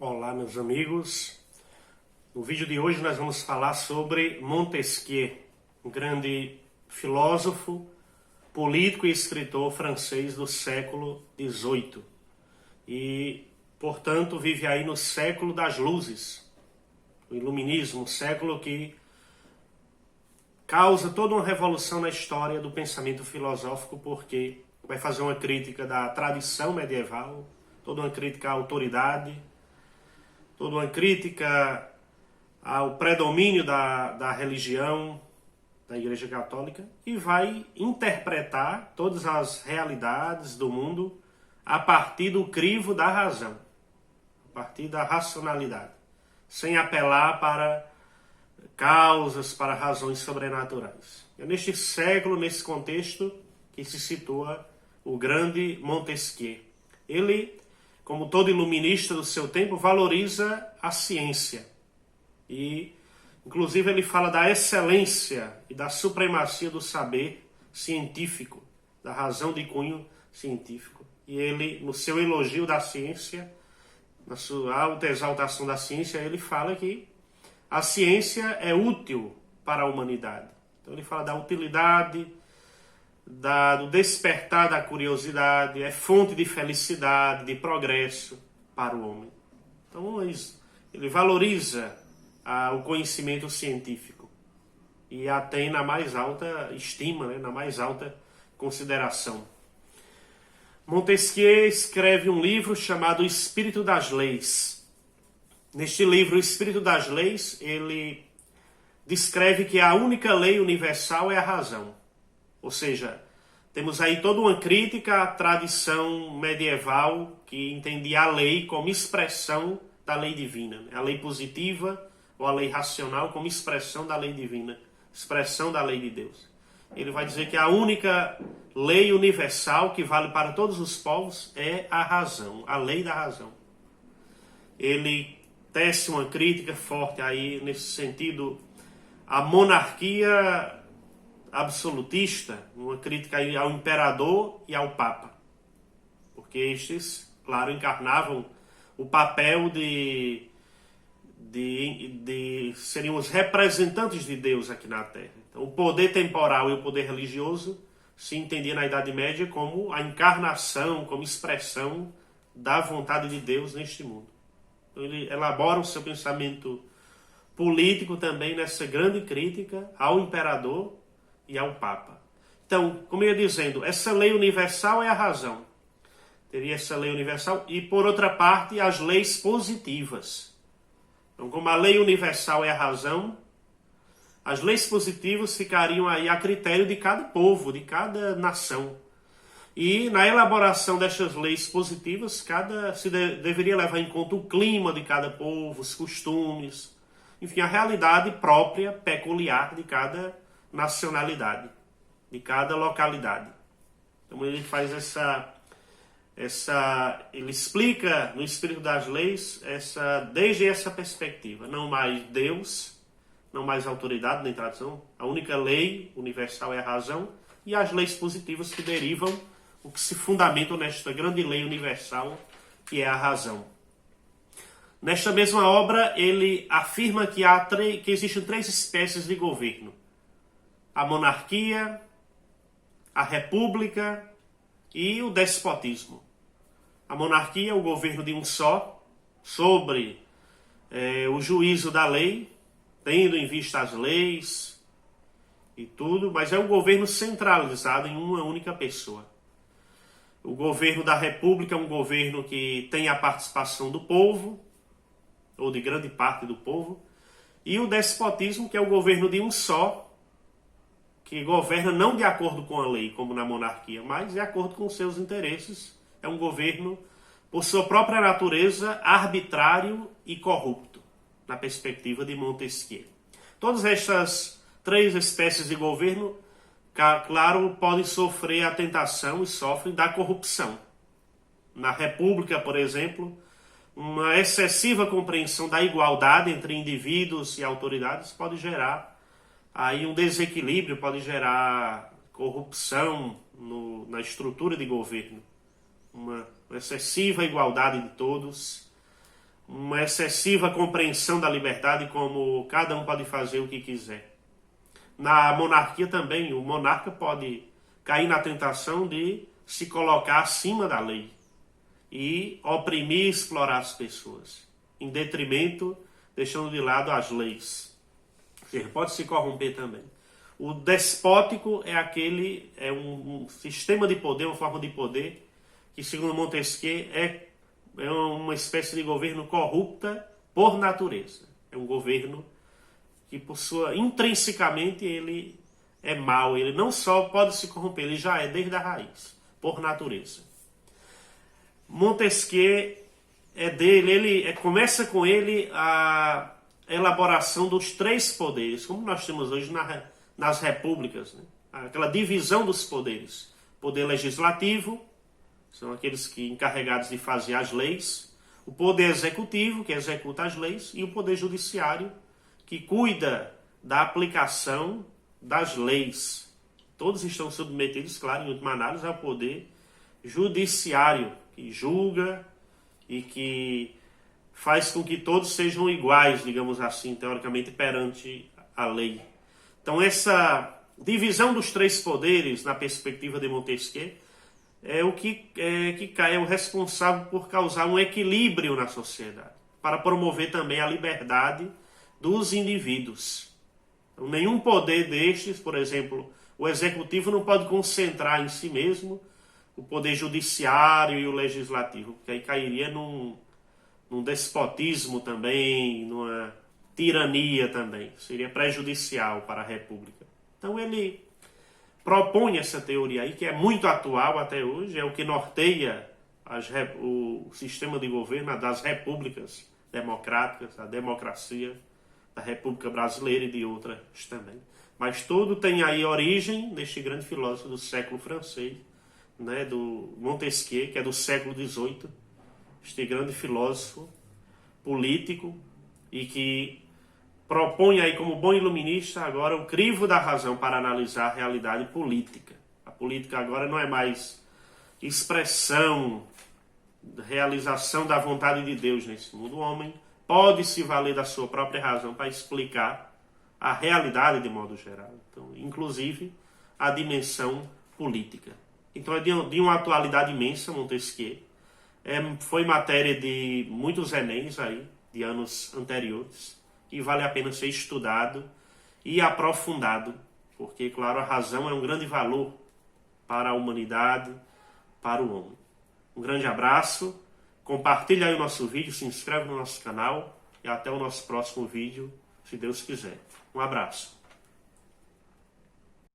Olá, meus amigos. No vídeo de hoje nós vamos falar sobre Montesquieu, um grande filósofo, político e escritor francês do século XVIII. E, portanto, vive aí no século das luzes, o iluminismo, um século que causa toda uma revolução na história do pensamento filosófico, porque vai fazer uma crítica da tradição medieval, toda uma crítica à autoridade, toda uma crítica ao predomínio da religião, da Igreja Católica, e vai interpretar todas as realidades do mundo a partir do crivo da razão, a partir da racionalidade, sem apelar para causas, para razões sobrenaturais. É neste século, nesse contexto, que se situa o grande Montesquieu. Ele, como todo iluminista do seu tempo, valoriza a ciência. E, inclusive, ele fala da excelência e da supremacia do saber científico, da razão de cunho científico. E ele, no seu elogio da ciência, na sua alta exaltação da ciência, ele fala que a ciência é útil para a humanidade. Então ele fala da utilidade, do despertar da curiosidade, é fonte de felicidade, de progresso para o homem. Então ele valoriza o conhecimento científico e a tem na mais alta estima, na mais alta consideração. Montesquieu escreve um livro chamado O Espírito das Leis. Neste livro, O Espírito das Leis, ele descreve que a única lei universal é a razão. Ou seja, temos aí toda uma crítica à tradição medieval que entendia a lei como expressão da lei divina. A lei positiva ou a lei racional como expressão da lei divina, expressão da lei de Deus. Ele vai dizer que a única lei universal que vale para todos os povos é a razão, a lei da razão. Ele tece uma crítica forte aí nesse sentido à monarquia absolutista, uma crítica ao imperador e ao papa, porque estes, claro, encarnavam o papel de seriam os representantes de Deus aqui na Terra. Então, o poder temporal e o poder religioso se entendia na Idade Média como a encarnação, como expressão da vontade de Deus neste mundo. Então, ele elabora o seu pensamento político também nessa grande crítica ao imperador e ao Papa. Então, como eu ia dizendo, essa lei universal é a razão. Teria essa lei universal e, por outra parte, as leis positivas. Então, como a lei universal é a razão, as leis positivas ficariam aí a critério de cada povo, de cada nação. E na elaboração destas leis positivas, deveria levar em conta o clima de cada povo, os costumes, enfim, a realidade própria, peculiar de cada nacionalidade, de cada localidade. Então ele faz ele explica no Espírito das Leis desde essa perspectiva. Não mais Deus, não mais autoridade nem tradição. A única lei universal é a razão e as leis positivas que derivam, o que se fundamentam nesta grande lei universal que é a razão. Nesta mesma obra, ele afirma que existem três espécies de governo: a monarquia, a república e o despotismo. A monarquia é o governo de um só, sobre o juízo da lei, tendo em vista as leis e tudo, mas é um governo centralizado em uma única pessoa. O governo da república é um governo que tem a participação do povo, ou de grande parte do povo, e o despotismo, que é o governo de um só, que governa não de acordo com a lei, como na monarquia, mas de acordo com seus interesses. É um governo, por sua própria natureza, arbitrário e corrupto, na perspectiva de Montesquieu. Todas estas três espécies de governo, claro, podem sofrer a tentação e sofrem da corrupção. Na república, por exemplo, uma excessiva compreensão da igualdade entre indivíduos e autoridades pode gerar aí um desequilíbrio, pode gerar corrupção na estrutura de governo, uma excessiva igualdade de todos, uma excessiva compreensão da liberdade, como cada um pode fazer o que quiser. Na monarquia também, o monarca pode cair na tentação de se colocar acima da lei e oprimir e explorar as pessoas, em detrimento, deixando de lado as leis. Ou seja, pode se corromper também. O despótico é um sistema de poder, uma forma de poder, que segundo Montesquieu é uma espécie de governo corrupta por natureza. É um governo que, intrinsecamente, ele é mau. Ele não só pode se corromper, ele já é desde a raiz, por natureza. Montesquieu começa com ele a elaboração dos três poderes, como nós temos hoje nas repúblicas, né? Aquela divisão dos poderes. Poder legislativo, são aqueles que encarregados de fazer as leis, o poder executivo, que executa as leis, e o poder judiciário, que cuida da aplicação das leis. Todos estão submetidos, claro, em última análise, ao poder judiciário, que julga e que faz com que todos sejam iguais, digamos assim, teoricamente, perante a lei. Então, essa divisão dos três poderes, na perspectiva de Montesquieu, é o que é o responsável por causar um equilíbrio na sociedade, para promover também a liberdade dos indivíduos. Então, nenhum poder destes, por exemplo, o executivo não pode concentrar em si mesmo o poder judiciário e o legislativo, porque aí cairia num despotismo também, numa tirania também. Seria prejudicial para a República. Então ele propõe essa teoria aí, que é muito atual até hoje, é o que norteia o sistema de governo das repúblicas democráticas, a democracia da República Brasileira e de outras também. Mas tudo tem aí origem neste grande filósofo do século francês, né, do Montesquieu, que é do século XVIII, este grande filósofo político e que propõe aí como bom iluminista agora o crivo da razão para analisar a realidade política. A política agora não é mais expressão, realização da vontade de Deus nesse mundo. O homem pode se valer da sua própria razão para explicar a realidade de modo geral. Então, inclusive a dimensão política. Então é de uma atualidade imensa, Montesquieu. Foi matéria de muitos Enems aí, de anos anteriores, e vale a pena ser estudado e aprofundado, porque, claro, a razão é um grande valor para a humanidade, para o homem. Um grande abraço, compartilha aí o nosso vídeo, se inscreve no nosso canal e até o nosso próximo vídeo, se Deus quiser. Um abraço.